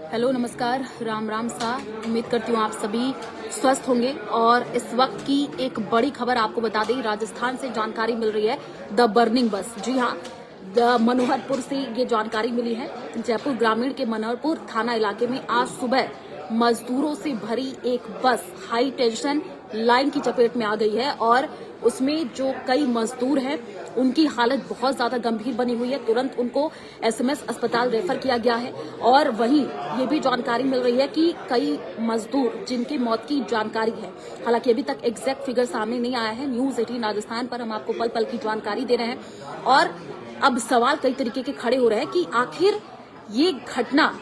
Hello नमस्कार, राम राम सा। उम्मीद करती हूँ आप सभी स्वस्थ होंगे। और इस वक्त की एक बड़ी खबर आपको बता दें, राजस्थान से जानकारी मिल रही है। द बर्निंग बस, जी हाँ, मनोहरपुर से ये जानकारी मिली है। जयपुर ग्रामीण के मनोहरपुर थाना इलाके में आज सुबह मजदूरों से भरी एक बस हाई टेंशन लाइन की चपेट में आ गई है और उसमें जो कई मजदूर हैं उनकी हालत बहुत ज्यादा गंभीर बनी हुई है। तुरंत उनको एसएमएस अस्पताल रेफर किया गया है। और वहीं ये भी जानकारी मिल रही है कि कई मजदूर जिनकी मौत की जानकारी है, हालांकि अभी तक एग्जैक्ट फिगर सामने नहीं आया है। न्यूज 18 राजस्थान पर हम आपको पल पल की जानकारी दे रहे हैं। और अब सवाल कई तरीके के खड़े हो रहे हैं कि आखिर ये घटना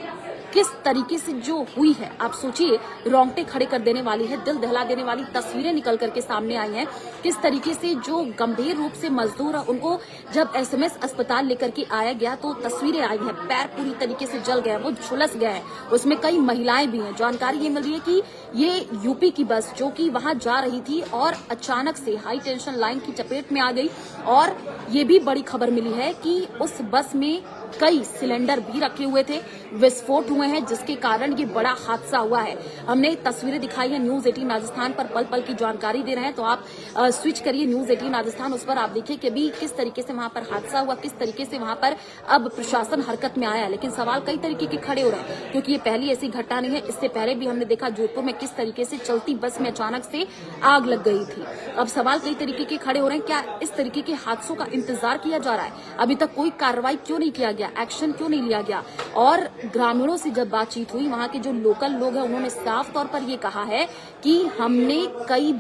किस तरीके से जो हुई है। आप सोचिए, रोंगटे खड़े कर देने वाली है, दिल दहला देने वाली तस्वीरें निकल करके सामने आई हैं। किस तरीके से जो गंभीर रूप से मजदूर है उनको जब एसएमएस अस्पताल लेकर के आया गया तो तस्वीरें आई हैं, पैर पूरी तरीके से जल गए, वो झुलस गए हैं। उसमें कई महिलाएं भी हैं। जानकारी ये मिल रही है कि ये यूपी की बस जो कि वहां जा रही थी और अचानक से हाई टेंशन लाइन की चपेट में आ गई। और ये भी बड़ी खबर मिली है कि उस बस में कई सिलेंडर भी रखे हुए थे, विस्फोट हुए हैं, जिसके कारण ये बड़ा हादसा हुआ है। हमने तस्वीरें दिखाई है, न्यूज 18 राजस्थान पर पल पल की जानकारी दे रहे हैं। तो आप स्विच करिए न्यूज 18 राजस्थान, उस पर आप देखिए कि अभी किस तरीके से वहां पर हादसा हुआ, किस तरीके से वहां पर अब प्रशासन हरकत में आया। लेकिन सवाल कई तरीके के खड़े हो रहे हैं, क्योंकि ये पहली ऐसी घटना नहीं है। इससे पहले भी हमने देखा जोधपुर में किस तरीके से चलती बस में अचानक से आग लग गई थी। अब सवाल कई तरीके के खड़े हो रहे हैं, क्या इस तरीके के हादसों का इंतजार किया जा रहा है? अभी तक कोई कार्रवाई क्यों नहीं किया गया, एक्शन क्यों नहीं लिया गया? और ग्रामीणों से जब बातचीत हुई, वहां के जो लोकल लोग हैं उन्होंने साफ तौर पर ये कहा है कि हमने कई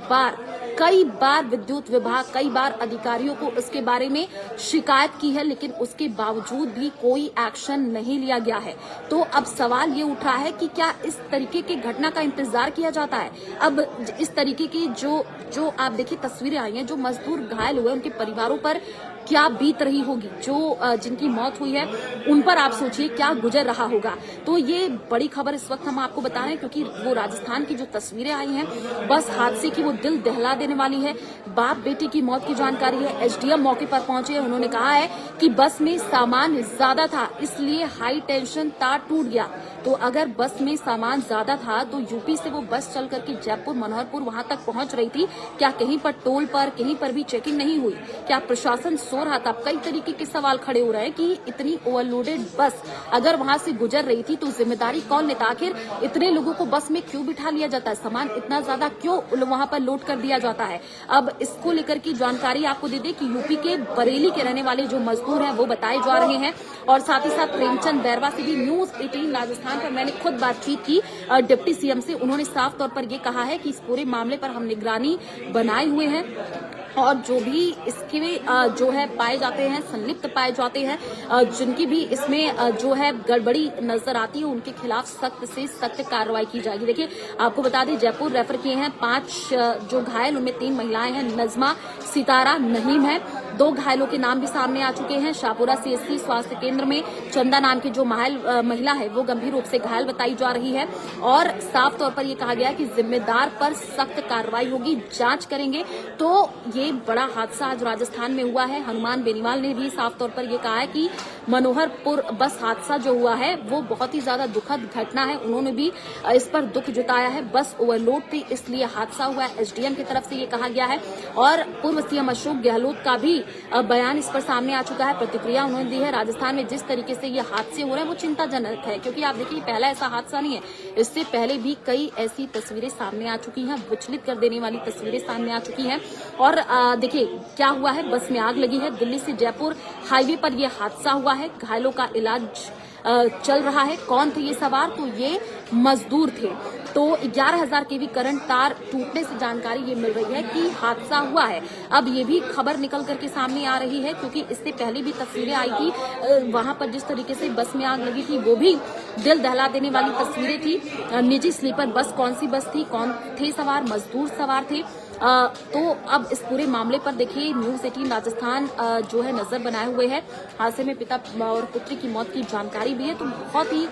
बार विद्युत विभाग, कई बार अधिकारियों को इसके बारे में शिकायत की है, लेकिन उसके बावजूद भी कोई एक्शन नहीं लिया गया है। तो अब सवाल ये उठ रहा है कि क्या इस तरीके की घटना का इंतजार किया जाता है? अब इस तरीके की जो आप देखिए तस्वीरें आई हैं, जो मजदूर घायल हुए उनके परिवारों पर क्या बीत रही होगी, जो जिनकी मौत हुई है उन पर आप सोचिए क्या गुजर रहा होगा। तो ये बड़ी खबर इस वक्त हम आपको बता रहे हैं, क्योंकि वो राजस्थान की जो तस्वीरें आई हैं बस हादसे की, वो दिल दहला देने वाली है। बाप बेटे की मौत की जानकारी है। एसडीएम मौके पर पहुंचे हैं, उन्होंने कहा है कि बस में सामान ज्यादा था, इसलिए हाई टेंशन तार टूट गया। तो अगर बस में सामान ज्यादा था तो यूपी से वो बस चल करके जयपुर मनोहरपुर वहां तक पहुंच रही थी, क्या कहीं पर टोल पर कहीं पर भी चेकिंग नहीं हुई? क्या प्रशासन सो रहा था? कई तरीके के सवाल खड़े हो रहे हैं कि इतनी ओवरलोडेड बस अगर वहां से गुजर रही थी तो जिम्मेदारी कौन लेता? आखिर इतने लोगों को बस में क्यों बिठा लिया जाता है? सामान इतना ज्यादा क्यों वहां पर लोड कर दिया जाता है? अब इसको लेकर की जानकारी आपको दे दें कि यूपी के बरेली के रहने वाले जो मजदूर हैं वो बताए जा रहे हैं। और साथ ही साथ प्रेमचंद बैरवा से भी न्यूज 18 राजस्थान पर मैंने खुद बातचीत की डिप्टी सीएम से। उन्होंने साफ तौर पर ये कहा है कि इस पूरे मामले पर हम निगरानी बनाए हुए हैं और जो भी इसके जो है पाए जाते हैं, संलिप्त पाए जाते हैं, जिनकी भी इसमें जो है गड़बड़ी नजर आती है, उनके खिलाफ सख्त से सख्त कार्रवाई की जाएगी। देखिए आपको बता दें, जयपुर रेफर किए हैं 5 जो घायल, उनमें 3 महिलाएं हैं, नजमा, सितारा, नहीम है। 2 घायलों के नाम भी सामने आ चुके हैं। शाहपुरा सीएससी स्वास्थ्य केंद्र में चंदा नाम की जो महिला है वो गंभीर रूप से घायल बताई जा रही है। और साफ तौर पर यह कहा गया है कि जिम्मेदार पर सख्त कार्रवाई होगी, जांच करेंगे। तो ये बड़ा हादसा आज राजस्थान में हुआ है। हनुमान बेनीवाल ने भी साफ तौर पर यह कहा है कि मनोहरपुर बस हादसा जो हुआ है वो बहुत ही ज्यादा दुखद घटना है। उन्होंने भी इस पर दुख जताया है। बस ओवरलोड थी इसलिए हादसा हुआ है, एसडीएम की तरफ से ये कहा गया है। और पूर्व सीएम अशोक गहलोत का भी बयान इस पर सामने आ चुका है, प्रतिक्रिया उन्होंने दी है। राजस्थान में जिस तरीके से ये हादसे हो रहे हैं वो चिंताजनक है, क्योंकि आप देखिए पहला ऐसा हादसा नहीं है, इससे पहले भी कई ऐसी तस्वीरें सामने आ चुकी हैं, विचलित कर देने वाली तस्वीरें सामने आ चुकी हैं। और देखिए क्या हुआ है, बस में आग लगी है। दिल्ली से जयपुर हाईवे पर यह हादसा हुआ है। घायलों का इलाज चल रहा है। कौन थे ये सवार? तो ये मजदूर थे। तो 11,000 केवी करंट तार टूटने से जानकारी ये मिल रही है कि हादसा हुआ है। अब ये भी खबर निकल करके सामने आ रही है, क्योंकि इससे पहले भी तस्वीरें आई थी, वहां पर जिस तरीके से बस में आग लगी थी वो भी दिल दहला देने वाली तस्वीरें थी। निजी स्लीपर बस, कौन सी बस थी, कौन थे सवार? मजदूर सवार थे। तो अब इस पूरे मामले पर देखिए न्यूज 18 राजस्थान जो है नजर बनाए हुए है। हादसे में पिता और पुत्री की मौत की जानकारी भी है। तो बहुत ही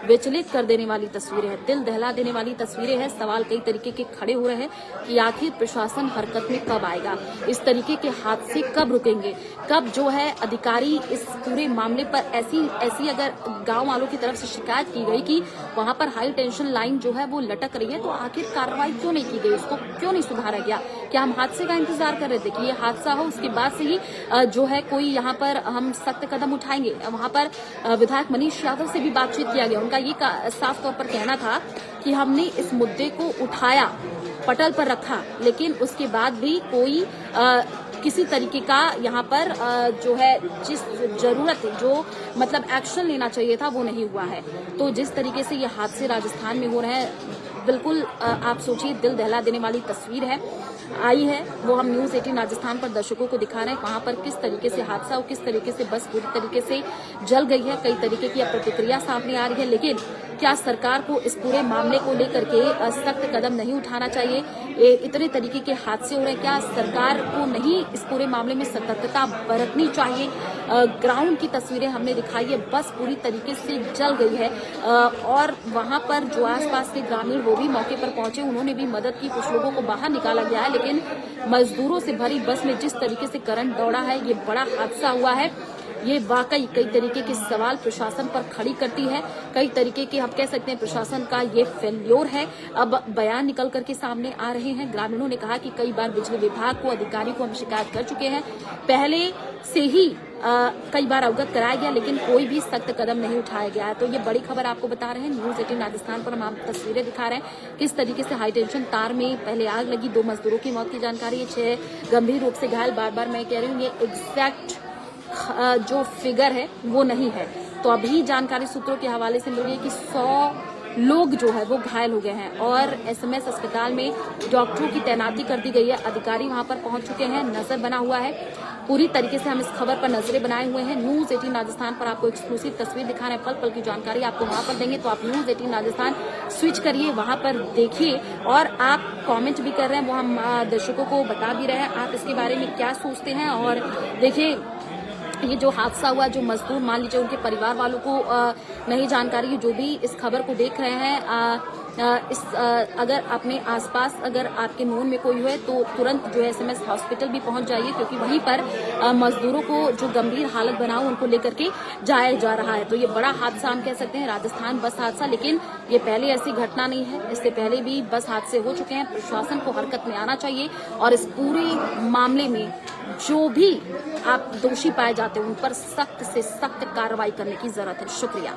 विचलित कर देने वाली तस्वीरें हैं, दिल दहला देने वाली तस्वीरें हैं। सवाल कई तरीके के खड़े हो रहे हैं कि आखिर प्रशासन हरकत में कब आएगा, इस तरीके के हादसे कब रुकेंगे, कब जो है अधिकारी इस पूरे मामले पर ऐसी अगर गांव वालों की तरफ से शिकायत की गई कि वहां पर हाई टेंशन लाइन जो है वो लटक रही है, तो आखिर कार्रवाई क्यों नहीं की गई, उसको क्यों नहीं सुधारा गया? क्या हम हादसे का इंतजार कर रहे थे कि ये हादसा हो, उसके बाद से ही जो है कोई यहाँ पर हम सख्त कदम उठाएंगे? वहां पर विधायक मनीष यादव से भी बातचीत किया गया, उनका ये साफ तौर पर कहना था कि हमने इस मुद्दे को उठाया, पटल पर रखा, लेकिन उसके बाद भी कोई किसी तरीके का यहाँ पर जो है जिस जरूरत है, जो मतलब एक्शन लेना चाहिए था, वो नहीं हुआ है। तो जिस तरीके से ये हादसे राजस्थान में हो रहे हैं, बिल्कुल आप सोचिए, दिल दहला देने वाली तस्वीर है आई है, वो हम न्यूज 18 राजस्थान पर दर्शकों को दिखा रहे हैं। वहां पर किस तरीके से हादसा और किस तरीके से बस पूरी तरीके से जल गई है, कई तरीके की प्रतिक्रिया सामने आ रही है। लेकिन क्या सरकार को इस पूरे मामले को लेकर के सख्त कदम नहीं उठाना चाहिए? इतने तरीके के हादसे हो रहे हैं, क्या सरकार को नहीं इस पूरे मामले में सतर्कता बरतनी चाहिए? ग्राउंड की तस्वीरें हमने दिखाई है, बस पूरी तरीके से जल गई है और वहां पर जो आसपास के ग्रामीण वो भी मौके पर पहुंचे, उन्होंने भी मदद की, कुछ लोगों को बाहर निकाला गया है। लेकिन मजदूरों से भरी बस में जिस तरीके से करंट दौड़ा है, ये बड़ा हादसा हुआ है। ये वाकई कई तरीके के सवाल प्रशासन पर खड़ी करती है, कई तरीके के हम कह सकते हैं प्रशासन का ये फेल्योर है। अब बयान निकल करके सामने आ रहे हैं। ग्रामीणों ने कहा कि कई बार बिजली विभाग को, अधिकारी को हम शिकायत कर चुके हैं, पहले से ही कई बार अवगत कराया गया, लेकिन कोई भी सख्त कदम नहीं उठाया गया है। तो ये बड़ी खबर आपको बता रहे हैं, न्यूज 18 राजस्थान पर हम तस्वीरें दिखा रहे हैं किस तरीके से हाई टेंशन तार में पहले आग लगी, 2 मजदूरों की मौत की जानकारी है, 6 गंभीर रूप से घायल। बार बार मैं कह रही हूँ, ये एग्जैक्ट जो फिगर है वो नहीं है। तो अभी जानकारी सूत्रों के हवाले से मिल रही है कि 100 लोग जो है वो घायल हो गए हैं और एसएमएस अस्पताल में डॉक्टरों की तैनाती कर दी गई है, अधिकारी वहां पर पहुंच चुके हैं, नजर बना हुआ है। पूरी तरीके से हम इस खबर पर नजरें बनाए हुए हैं। न्यूज 18 राजस्थान पर आपको एक्सक्लूसिव तस्वीर दिखा रहे हैं, पल पल की जानकारी आपको वहां पर देंगे। तो आप न्यूज 18 राजस्थान स्विच करिए, वहां पर देखिए और आप कमेंट भी कर रहे हैं, वो हम दर्शकों को बता भी रहे हैं, आप इसके बारे में क्या सोचते हैं। और देखिए, ये जो हादसा हुआ, जो मजदूर मान लीजिए उनके परिवार वालों को नहीं जानकारी है, जो भी इस खबर को देख रहे हैं, अगर अपने आसपास अगर आपके नोन में कोई हुए तो तुरंत जो है एसएमएस हॉस्पिटल भी पहुंच जाइए, क्योंकि वहीं पर मजदूरों को जो गंभीर हालत बना हो उनको लेकर के जाया जा रहा है। तो ये बड़ा हादसा हम कह सकते हैं, राजस्थान बस हादसा, लेकिन ये पहले ऐसी घटना नहीं है, इससे पहले भी बस हादसे हो चुके हैं। प्रशासन को हरकत में आना चाहिए और इस पूरे मामले में जो भी आप दोषी पाए जाते हैं उन पर सख्त से सख्त कार्रवाई करने की जरूरत है। शुक्रिया।